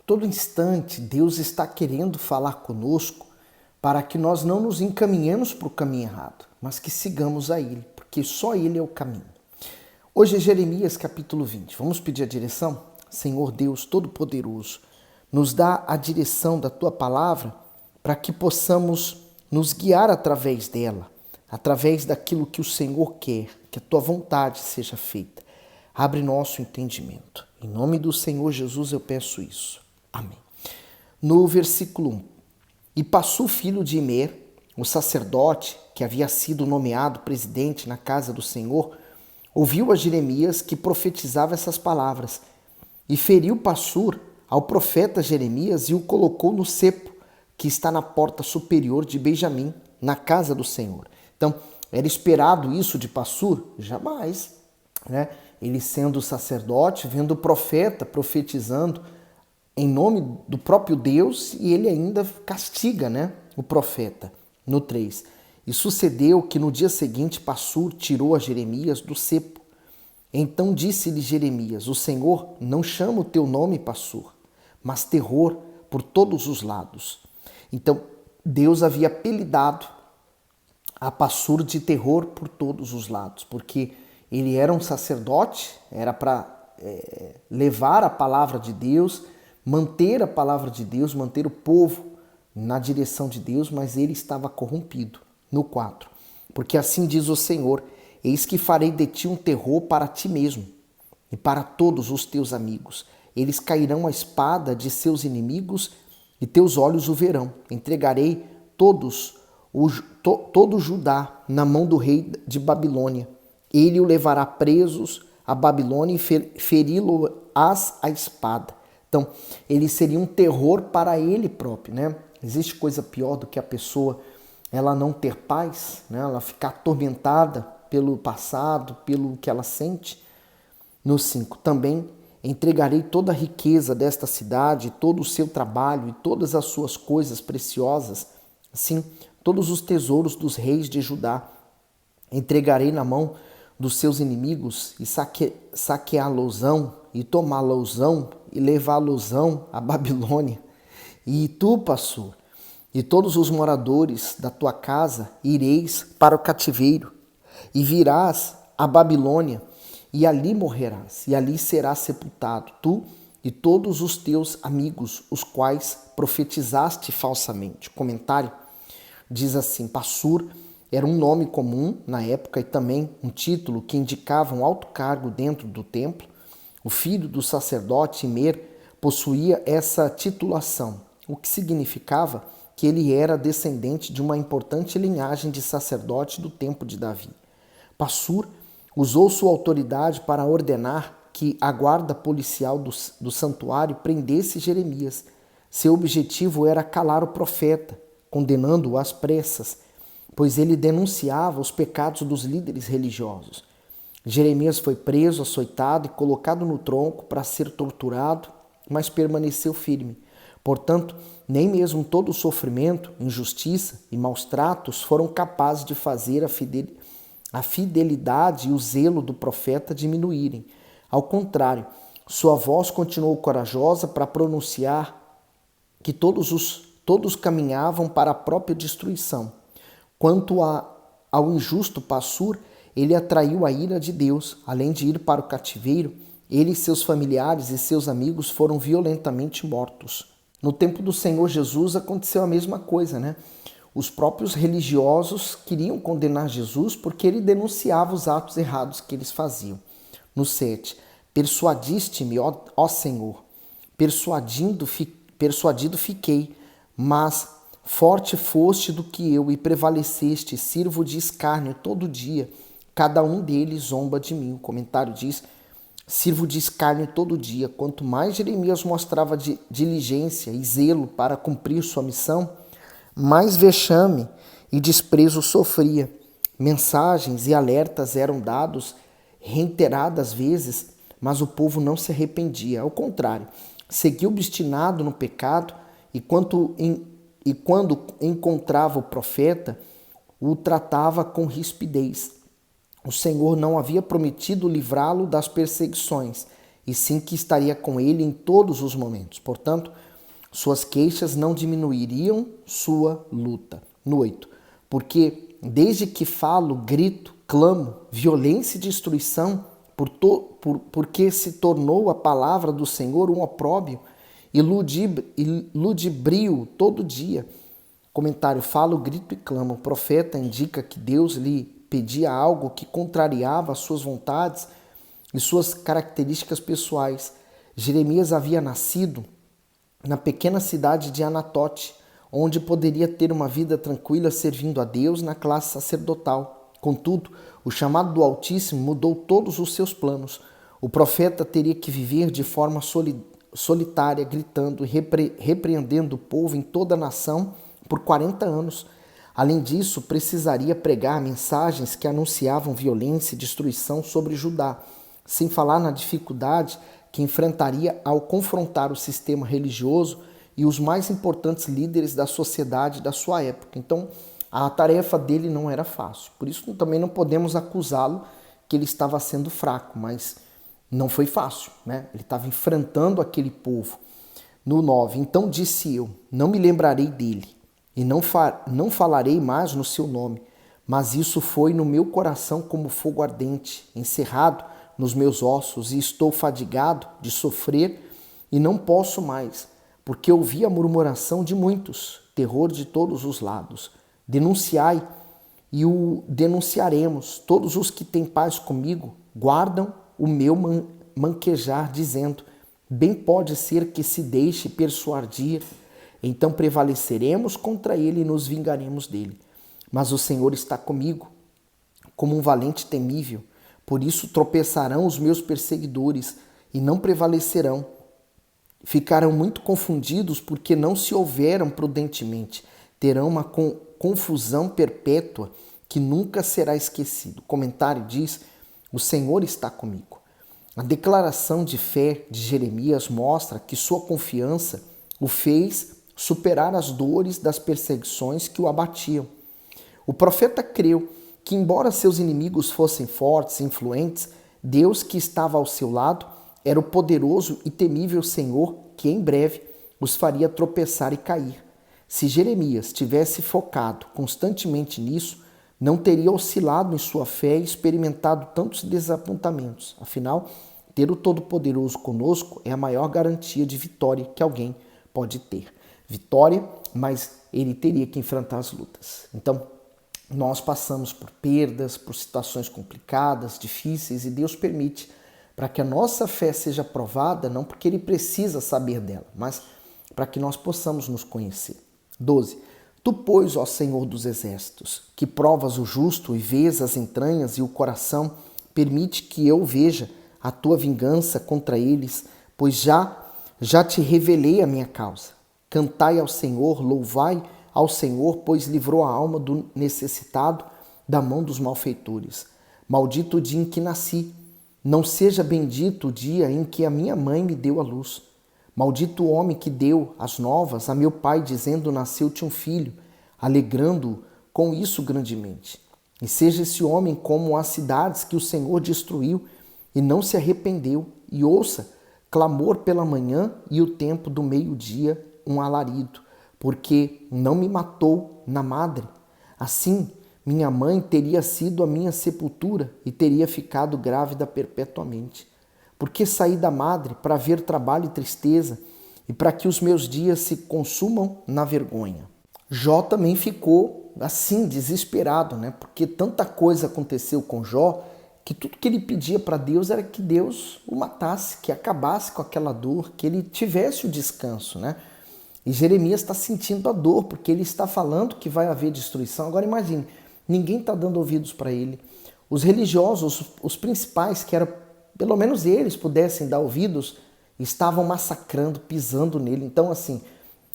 todo instante, Deus está querendo falar conosco para que nós não nos encaminhemos para o caminho errado, mas que sigamos a Ele, porque só Ele é o caminho. Hoje é Jeremias capítulo 20. Vamos pedir a direção? Senhor Deus Todo-Poderoso, nos dá a direção da Tua palavra para que possamos nos guiar através dela, através daquilo que o Senhor quer, que a Tua vontade seja feita. Abre nosso entendimento. Em nome do Senhor Jesus eu peço isso. Amém. No versículo 1. E Passur, filho de Imer, o sacerdote, que havia sido nomeado presidente na casa do Senhor, ouviu a Jeremias que profetizava essas palavras e feriu Passur ao profeta Jeremias e o colocou no cepo que está na porta superior de Benjamim, na casa do Senhor. Então, era esperado isso de Passur? Jamais, né? Ele sendo sacerdote, vendo o profeta profetizando em nome do próprio Deus, e ele ainda castiga, né, o profeta. No 3. E sucedeu que no dia seguinte Passur tirou a Jeremias do cepo. Então disse-lhe Jeremias: o Senhor não chama o teu nome Passur, mas terror por todos os lados. Então Deus havia apelidado a Passur de terror por todos os lados, porque ele era um sacerdote, era para levar a palavra de Deus, manter a palavra de Deus, manter o povo na direção de Deus, mas ele estava corrompido. No 4. Porque assim diz o Senhor: eis que farei de ti um terror para ti mesmo e para todos os teus amigos. Eles cairão à espada de seus inimigos e teus olhos o verão. Entregarei todo Judá na mão do rei de Babilônia. Ele o levará presos a Babilônia e feri-lo-ás à espada. Então, ele seria um terror para ele próprio, né? Existe coisa pior do que a pessoa ela não ter paz, né? Ela ficar atormentada pelo passado, pelo que ela sente. No 5. Também entregarei toda a riqueza desta cidade, todo o seu trabalho e todas as suas coisas preciosas, sim, todos os tesouros dos reis de Judá. Entregarei na mão dos seus inimigos e saqueá-losão e tomá-losão e levá-losão à Babilônia. E tu, Passur, e todos os moradores da tua casa ireis para o cativeiro e virás à Babilônia e ali morrerás e ali serás sepultado, tu e todos os teus amigos, os quais profetizaste falsamente. O comentário diz assim: Passur era um nome comum na época e também um título que indicava um alto cargo dentro do templo. O filho do sacerdote Imer possuía essa titulação, o que significava que ele era descendente de uma importante linhagem de sacerdote do tempo de Davi. Passur usou sua autoridade para ordenar que a guarda policial do santuário prendesse Jeremias. Seu objetivo era calar o profeta, condenando-o às pressas, pois ele denunciava os pecados dos líderes religiosos. Jeremias foi preso, açoitado e colocado no tronco para ser torturado, mas permaneceu firme. Portanto, nem mesmo todo o sofrimento, injustiça e maus tratos foram capazes de fazer a fidelidade e o zelo do profeta diminuírem. Ao contrário, sua voz continuou corajosa para pronunciar que todos caminhavam para a própria destruição. Quanto ao injusto Passur, ele atraiu a ira de Deus. Além de ir para o cativeiro, ele, seus familiares e seus amigos foram violentamente mortos. No tempo do Senhor Jesus aconteceu a mesma coisa, né? Os próprios religiosos queriam condenar Jesus porque ele denunciava os atos errados que eles faziam. No 7. Persuadiste-me, ó Senhor, persuadido fiquei, mas forte foste do que eu e prevaleceste, sirvo de escárnio todo dia, cada um deles zomba de mim. O comentário diz: sirvo de escárnio todo dia. Quanto mais Jeremias mostrava diligência e zelo para cumprir sua missão, mais vexame e desprezo sofria. Mensagens e alertas eram dados reiteradas vezes, mas o povo não se arrependia. Ao contrário, seguia obstinado no pecado e quando encontrava o profeta, o tratava com rispidez. O Senhor não havia prometido livrá-lo das perseguições. e sim que estaria com ele em todos os momentos. Portanto, suas queixas não diminuiriam sua luta. No 8. Porque desde que falo, grito, clamo, violência e destruição, porque se tornou a palavra do Senhor um opróbrio e ludibrio todo dia. Comentário: falo, grito e clamo. O profeta indica que Deus lhe pedia algo que contrariava as suas vontades e suas características pessoais. Jeremias havia nascido na pequena cidade de Anatote, onde poderia ter uma vida tranquila servindo a Deus na classe sacerdotal. Contudo, o chamado do Altíssimo mudou todos os seus planos. O profeta teria que viver de forma solitária, gritando e repreendendo o povo em toda a nação por 40 anos. Além disso, precisaria pregar mensagens que anunciavam violência e destruição sobre Judá, sem falar na dificuldade que enfrentaria ao confrontar o sistema religioso e os mais importantes líderes da sociedade da sua época. Então, a tarefa dele não era fácil. Por isso, também não podemos acusá-lo que ele estava sendo fraco, mas não foi fácil, né? Ele estava enfrentando aquele povo. No 9, então disse eu, não me lembrarei dele, e não falarei mais no seu nome, mas isso foi no meu coração como fogo ardente, encerrado nos meus ossos, e estou fadigado de sofrer e não posso mais, porque ouvi a murmuração de muitos, terror de todos os lados. Denunciai, e o denunciaremos. Todos os que têm paz comigo guardam o meu manquejar, dizendo, bem pode ser que se deixe persuadir, então prevaleceremos contra ele e nos vingaremos dele. Mas o Senhor está comigo, como um valente temível. Por isso tropeçarão os meus perseguidores e não prevalecerão. Ficarão muito confundidos porque não se houveram prudentemente. Terão uma confusão perpétua que nunca será esquecido. O comentário diz, o Senhor está comigo. A declaração de fé de Jeremias mostra que sua confiança o fez superar as dores das perseguições que o abatiam. O profeta creu que, embora seus inimigos fossem fortes e influentes, Deus que estava ao seu lado era o poderoso e temível Senhor que em breve os faria tropeçar e cair. Se Jeremias tivesse focado constantemente nisso, não teria oscilado em sua fé e experimentado tantos desapontamentos. Afinal, ter o Todo-Poderoso conosco é a maior garantia de vitória que alguém pode ter. Vitória, mas ele teria que enfrentar as lutas. Então, nós passamos por perdas, por situações complicadas, difíceis, e Deus permite para que a nossa fé seja provada, não porque Ele precisa saber dela, mas para que nós possamos nos conhecer. 12. Tu, pois, ó Senhor dos Exércitos, que provas o justo e vês as entranhas e o coração, permite que eu veja a tua vingança contra eles, pois já te revelei a minha causa. Cantai ao Senhor, louvai ao Senhor, pois livrou a alma do necessitado da mão dos malfeitores. Maldito o dia em que nasci, não seja bendito o dia em que a minha mãe me deu a luz. Maldito o homem que deu as novas a meu pai, dizendo, nasceu-te um filho, alegrando-o com isso grandemente. E seja esse homem como as cidades que o Senhor destruiu e não se arrependeu, e ouça clamor pela manhã e o tempo do meio-dia um alarido, porque não me matou na madre. Assim, minha mãe teria sido a minha sepultura e teria ficado grávida perpetuamente. Porque saí da madre para ver trabalho e tristeza e para que os meus dias se consumam na vergonha. Jó também ficou assim, desesperado, né? Porque tanta coisa aconteceu com Jó que tudo que ele pedia para Deus era que Deus o matasse, que acabasse com aquela dor, que ele tivesse o descanso, né? E Jeremias está sentindo a dor, porque ele está falando que vai haver destruição. Agora imagine, ninguém está dando ouvidos para ele. Os religiosos, os principais, que era pelo menos eles pudessem dar ouvidos, estavam massacrando, pisando nele. Então assim,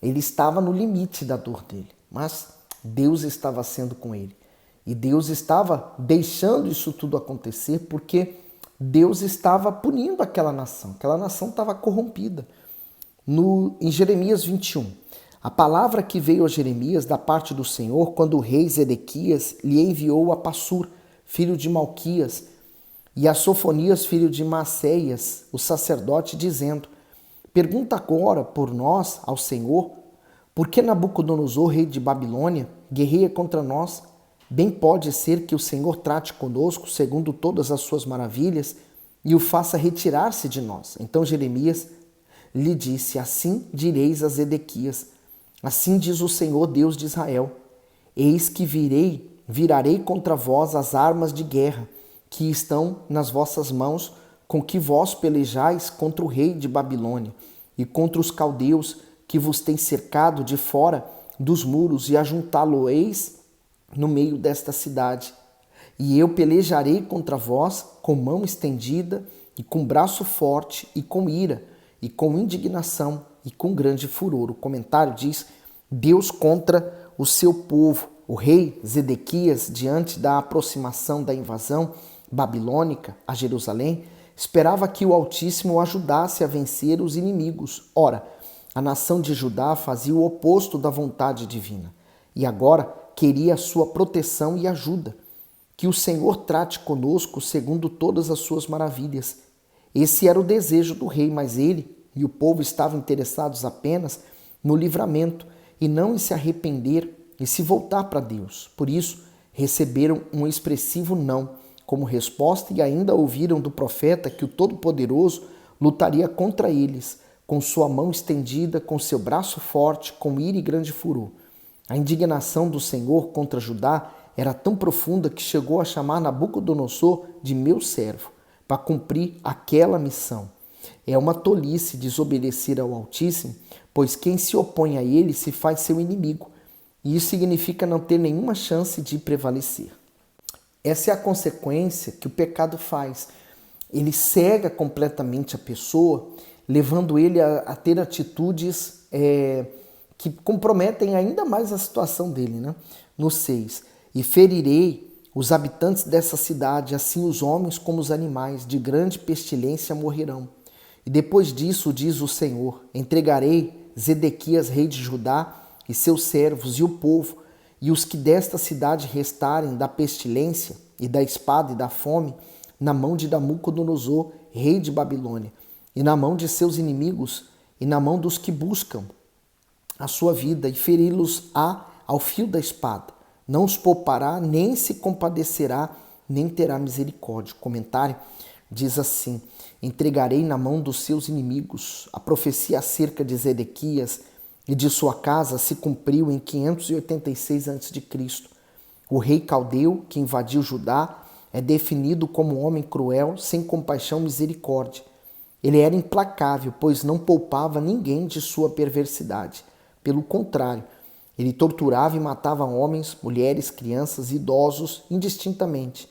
ele estava no limite da dor dele, mas Deus estava sendo com ele. E Deus estava deixando isso tudo acontecer porque Deus estava punindo aquela nação. Aquela nação estava corrompida. Em Jeremias 21, a palavra que veio a Jeremias da parte do Senhor quando o rei Zedequias lhe enviou a Passur, filho de Malquias, e a Sofonias, filho de Maaseias, o sacerdote, dizendo: pergunta agora por nós ao Senhor, por que Nabucodonosor, rei de Babilônia, guerreia contra nós? Bem pode ser que o Senhor trate conosco segundo todas as suas maravilhas e o faça retirar-se de nós. Então Jeremias lhe disse: assim direis a Zedequias: assim diz o Senhor Deus de Israel: eis que virarei contra vós as armas de guerra que estão nas vossas mãos, com que vós pelejais contra o rei de Babilônia e contra os caldeus que vos têm cercado de fora dos muros, e ajuntá-lo-eis no meio desta cidade. E eu pelejarei contra vós com mão estendida e com braço forte e com ira e com indignação e com grande furor. O comentário diz: Deus contra o seu povo. O rei Zedequias, diante da aproximação da invasão babilônica a Jerusalém, esperava que o Altíssimo o ajudasse a vencer os inimigos. Ora, a nação de Judá fazia o oposto da vontade divina e agora queria a sua proteção e ajuda. Que o Senhor trate conosco segundo todas as suas maravilhas. Esse era o desejo do rei, mas ele e o povo estavam interessados apenas no livramento e não em se arrepender e se voltar para Deus. Por isso, receberam um expressivo não como resposta e ainda ouviram do profeta que o Todo-Poderoso lutaria contra eles, com sua mão estendida, com seu braço forte, com ira e grande furor. A indignação do Senhor contra Judá era tão profunda que chegou a chamar Nabucodonosor de meu servo, para cumprir aquela missão. É uma tolice desobedecer ao Altíssimo, pois quem se opõe a ele se faz seu inimigo, e isso significa não ter nenhuma chance de prevalecer. Essa é a consequência que o pecado faz. Ele cega completamente a pessoa, levando ele a ter atitudes que comprometem ainda mais a situação dele. Né? No 6, e ferirei os habitantes dessa cidade, assim os homens como os animais, de grande pestilência morrerão. E depois disso, diz o Senhor, entregarei Zedequias, rei de Judá, e seus servos, e o povo, e os que desta cidade restarem da pestilência, e da espada e da fome, na mão de Nabucodonosor, rei de Babilônia, e na mão de seus inimigos, e na mão dos que buscam a sua vida, e feri-los-á ao fio da espada. Não os poupará, nem se compadecerá, nem terá misericórdia. O comentário diz assim: entregarei na mão dos seus inimigos. A profecia acerca de Zedequias e de sua casa se cumpriu em 586 a.C. O rei caldeu, que invadiu Judá, é definido como um homem cruel, sem compaixão e misericórdia. Ele era implacável, pois não poupava ninguém de sua perversidade. Pelo contrário, ele torturava e matava homens, mulheres, crianças e idosos indistintamente.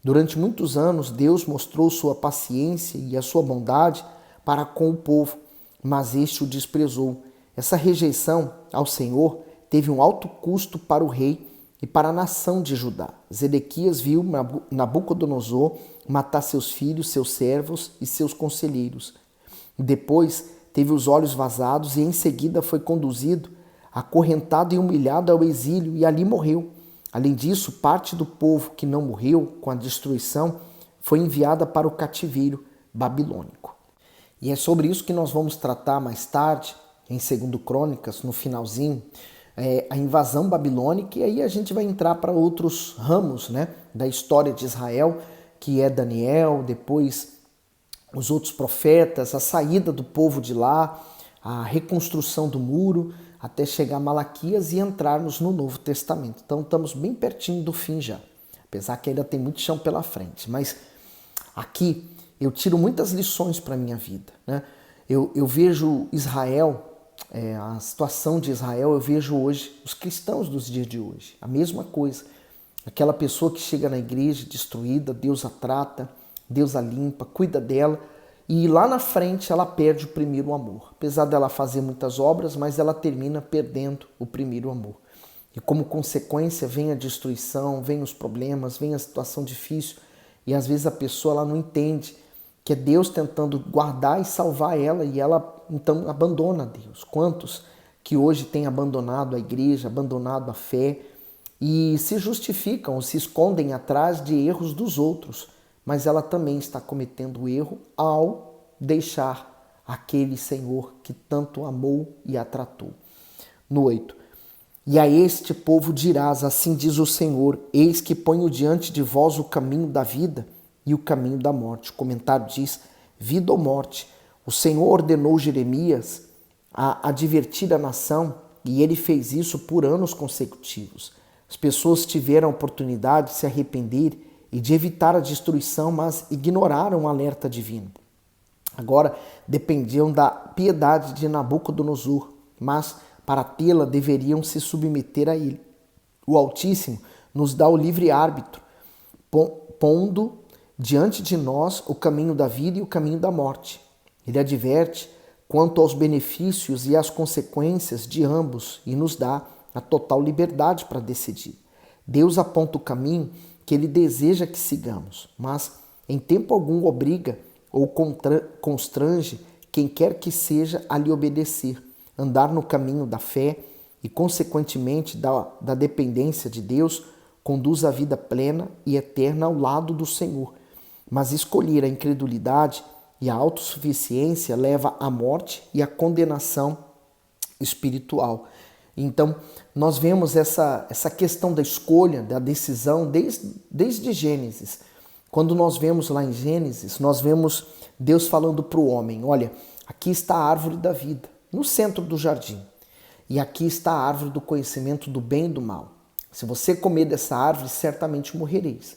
Durante muitos anos, Deus mostrou sua paciência e a sua bondade para com o povo, mas este o desprezou. Essa rejeição ao Senhor teve um alto custo para o rei e para a nação de Judá. Zedequias viu Nabucodonosor matar seus filhos, seus servos e seus conselheiros. Depois teve os olhos vazados e em seguida foi conduzido, acorrentado e humilhado ao exílio, e ali morreu. Além disso, parte do povo que não morreu com a destruição foi enviada para o cativeiro babilônico. E é sobre isso que nós vamos tratar mais tarde, em 2 Crônicas, no finalzinho, a invasão babilônica, e aí a gente vai entrar para outros ramos, né, da história de Israel, que é Daniel, depois os outros profetas, a saída do povo de lá, a reconstrução do muro, até chegar a Malaquias e entrarmos no Novo Testamento. Então estamos bem pertinho do fim já, apesar que ainda tem muito chão pela frente. Mas aqui eu tiro muitas lições para a minha vida. Né? Eu vejo Israel, a situação de Israel, eu vejo hoje os cristãos dos dias de hoje. A mesma coisa. Aquela pessoa que chega na igreja destruída, Deus a trata, Deus a limpa, cuida dela, e lá na frente ela perde o primeiro amor. Apesar dela fazer muitas obras, mas ela termina perdendo o primeiro amor. E como consequência vem a destruição, vem os problemas, vem a situação difícil, e às vezes a pessoa ela não entende que é Deus tentando guardar e salvar ela, e ela então abandona Deus. Quantos que hoje têm abandonado a igreja, abandonado a fé, e se justificam, se escondem atrás de erros dos outros, mas ela também está cometendo o erro ao deixar aquele Senhor que tanto amou e a tratou. No 8. E a este povo dirás, assim diz o Senhor, eis que ponho diante de vós o caminho da vida e o caminho da morte. O comentário diz, vida ou morte. O Senhor ordenou Jeremias a advertir a nação e ele fez isso por anos consecutivos. As pessoas tiveram a oportunidade de se arrepender e de evitar a destruição, mas ignoraram o alerta divino. Agora dependiam da piedade de Nabucodonosor, mas para tê-la deveriam se submeter a ele. O Altíssimo nos dá o livre-árbitro, pondo diante de nós o caminho da vida e o caminho da morte. Ele adverte quanto aos benefícios e às consequências de ambos e nos dá a total liberdade para decidir. Deus aponta o caminho que ele deseja que sigamos, mas em tempo algum obriga ou constrange quem quer que seja a lhe obedecer, andar no caminho da fé e, consequentemente, da dependência de Deus, conduz a vida plena e eterna ao lado do Senhor. Mas escolher a incredulidade e a autossuficiência leva à morte e à condenação espiritual. Então, nós vemos essa questão da escolha, da decisão, desde Gênesis. Quando nós vemos lá em Gênesis, nós vemos Deus falando para o homem, olha, aqui está a árvore da vida, no centro do jardim. E aqui está a árvore do conhecimento do bem e do mal. Se você comer dessa árvore, certamente morrereis.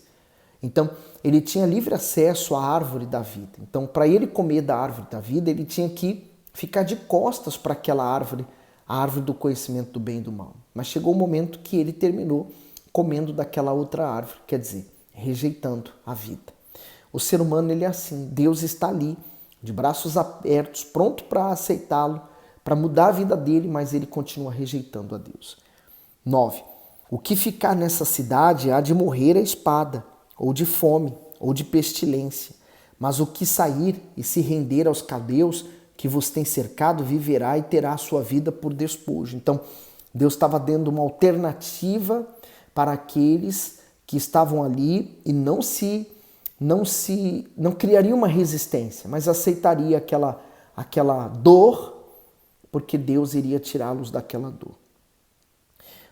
Então, ele tinha livre acesso à árvore da vida. Então, para ele comer da árvore da vida, ele tinha que ficar de costas para aquela árvore, a árvore do conhecimento do bem e do mal. Mas chegou o momento que ele terminou comendo daquela outra árvore, quer dizer, rejeitando a vida. O ser humano, ele é assim, Deus está ali, de braços abertos, pronto para aceitá-lo, para mudar a vida dele, mas ele continua rejeitando a Deus. 9. O que ficar nessa cidade há de morrer à espada, ou de fome, ou de pestilência. Mas o que sair e se render aos caldeus que vos tem cercado, viverá e terá a sua vida por despojo. Então, Deus estava dando uma alternativa para aqueles que estavam ali e não criaria uma resistência, mas aceitaria aquela dor, porque Deus iria tirá-los daquela dor.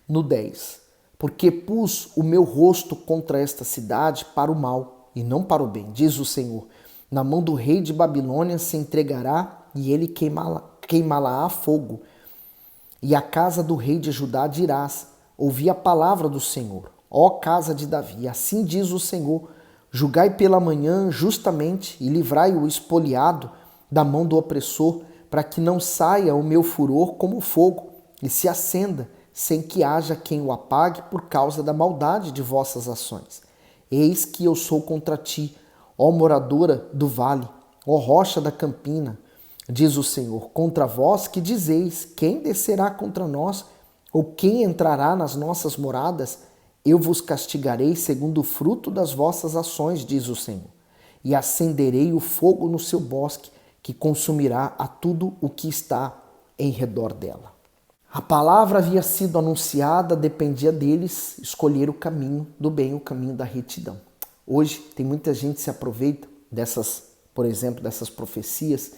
No 10. Porque pus o meu rosto contra esta cidade para o mal e não para o bem, diz o Senhor. Na mão do rei de Babilônia se entregará e ele queimá-la a fogo. E a casa do rei de Judá dirás, ouvi a palavra do Senhor, ó casa de Davi, assim diz o Senhor, julgai pela manhã justamente e livrai o espoliado da mão do opressor, para que não saia o meu furor como fogo e se acenda, sem que haja quem o apague por causa da maldade de vossas ações. Eis que eu sou contra ti, ó moradora do vale, ó rocha da campina, diz o Senhor, contra vós que dizeis, quem descerá contra nós, ou quem entrará nas nossas moradas? Eu vos castigarei segundo o fruto das vossas ações, diz o Senhor, e acenderei o fogo no seu bosque, que consumirá a tudo o que está em redor dela. A palavra havia sido anunciada, dependia deles escolher o caminho do bem, o caminho da retidão. Hoje tem muita gente que se aproveita por exemplo, dessas profecias,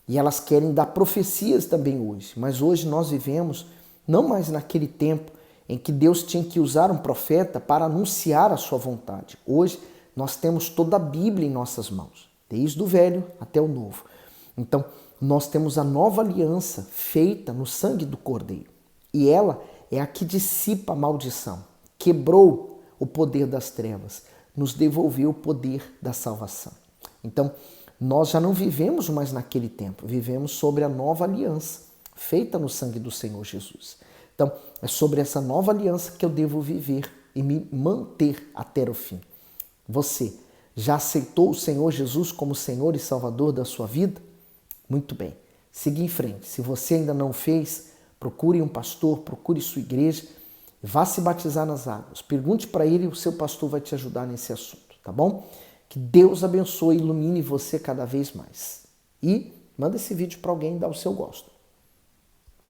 e elas querem dar profecias também hoje. Mas hoje nós vivemos não mais naquele tempo em que Deus tinha que usar um profeta para anunciar a sua vontade. Hoje nós temos toda a Bíblia em nossas mãos, desde o Velho até o Novo. Então, nós temos a nova aliança feita no sangue do Cordeiro. E ela é a que dissipa a maldição, quebrou o poder das trevas, nos devolveu o poder da salvação. Então, nós já não vivemos mais naquele tempo, vivemos sobre a nova aliança, feita no sangue do Senhor Jesus. Então, é sobre essa nova aliança que eu devo viver e me manter até o fim. Você já aceitou o Senhor Jesus como Senhor e Salvador da sua vida? Muito bem, siga em frente. Se você ainda não fez, procure um pastor, procure sua igreja, vá se batizar nas águas. Pergunte para ele e o seu pastor vai te ajudar nesse assunto, tá bom? Que Deus abençoe e ilumine você cada vez mais. E manda esse vídeo para alguém e dá o seu gosto.